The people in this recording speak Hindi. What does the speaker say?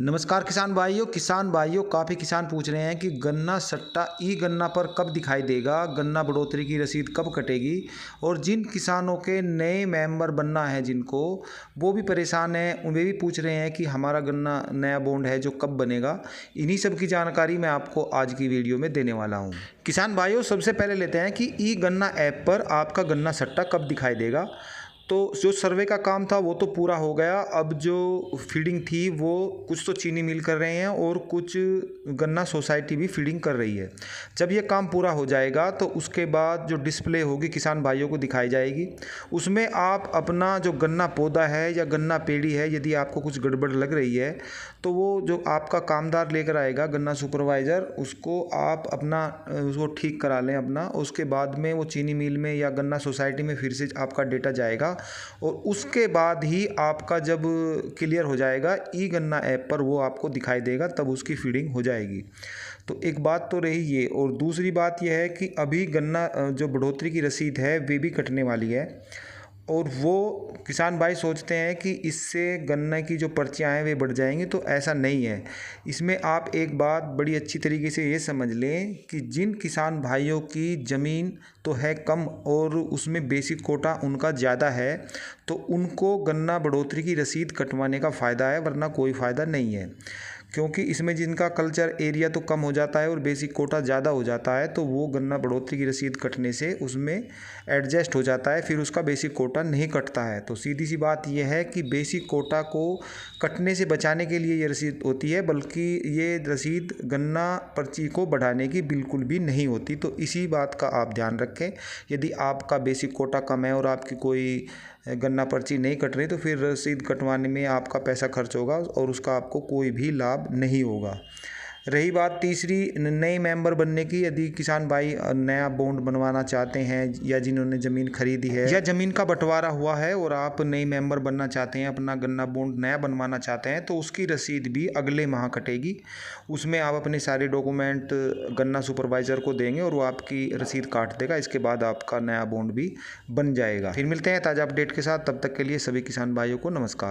नमस्कार किसान भाइयों काफ़ी किसान पूछ रहे हैं कि गन्ना सट्टा ई गन्ना पर कब दिखाई देगा, गन्ना बढ़ोतरी की रसीद कब कटेगी। और जिन किसानों के नए मेंबर बनना है जिनको, वो भी परेशान हैं, वे भी पूछ रहे हैं कि हमारा गन्ना नया बॉन्ड है जो कब बनेगा। इन्हीं सब की जानकारी मैं आपको आज की वीडियो में देने वाला हूँ। किसान भाइयों, सबसे पहले लेते हैं कि ई गन्ना ऐप पर आपका गन्ना सट्टा कब दिखाई देगा। तो जो सर्वे का काम था वो तो पूरा हो गया। अब जो फीडिंग थी वो कुछ तो चीनी मिल कर रहे हैं और कुछ गन्ना सोसाइटी भी फीडिंग कर रही है। जब ये काम पूरा हो जाएगा तो उसके बाद जो डिस्प्ले होगी किसान भाइयों को दिखाई जाएगी। उसमें आप अपना जो गन्ना पौधा है या गन्ना पेड़ी है, यदि आपको कुछ गड़बड़ लग रही है तो वो जो आपका कामदार लेकर आएगा, गन्ना सुपरवाइज़र, उसको आप अपना उसको ठीक करा लें अपना। उसके बाद में वो चीनी मिल में या गन्ना सोसाइटी में फिर से आपका डेटा जाएगा और उसके बाद ही आपका जब क्लियर हो जाएगा ई गन्ना ऐप पर, वो आपको दिखाई देगा, तब उसकी फीडिंग हो जाएगी। तो एक बात तो रही ये। और दूसरी बात यह है कि अभी गन्ना जो बढ़ोतरी की रसीद है वे भी कटने वाली है। और वो किसान भाई सोचते हैं कि इससे गन्ने की जो पर्चियाँ हैं वे बढ़ जाएंगी, तो ऐसा नहीं है। इसमें आप एक बात बड़ी अच्छी तरीके से ये समझ लें कि जिन किसान भाइयों की ज़मीन तो है कम और उसमें बेसिक कोटा उनका ज़्यादा है, तो उनको गन्ना बढ़ोतरी की रसीद कटवाने का फ़ायदा है, वरना कोई फ़ायदा नहीं है। क्योंकि इसमें जिनका कल्चर एरिया तो कम हो जाता है और बेसिक कोटा ज़्यादा हो जाता है, तो वो गन्ना बढ़ोतरी की रसीद कटने से उसमें एडजस्ट हो जाता है, फिर उसका बेसिक कोटा नहीं कटता है। तो सीधी सी बात यह है कि बेसिक कोटा को कटने से बचाने के लिए ये रसीद होती है, बल्कि ये रसीद गन्ना पर्ची को बढ़ाने की बिल्कुल भी नहीं होती। तो इसी बात का आप ध्यान रखें। यदि आपका बेसिक कोटा कम है और आपकी कोई गन्ना पर्ची नहीं कट रही, तो फिर रसीद कटवाने में आपका पैसा खर्च होगा और उसका आपको कोई भी लाभ नहीं होगा। रही बात तीसरी, नए मेंबर बनने की। यदि किसान भाई नया बॉन्ड बनवाना चाहते हैं या जिन्होंने ज़मीन खरीदी है या ज़मीन का बंटवारा हुआ है और आप नए मेंबर बनना चाहते हैं, अपना गन्ना बॉन्ड नया बनवाना चाहते हैं, तो उसकी रसीद भी अगले माह कटेगी। उसमें आप अपने सारे डॉक्यूमेंट गन्ना सुपरवाइज़र को देंगे और वो आपकी रसीद काट देगा। इसके बाद आपका नया बॉन्ड भी बन जाएगा। फिर मिलते हैं ताज़ा अपडेट के साथ। तब तक के लिए सभी किसान भाइयों को नमस्कार।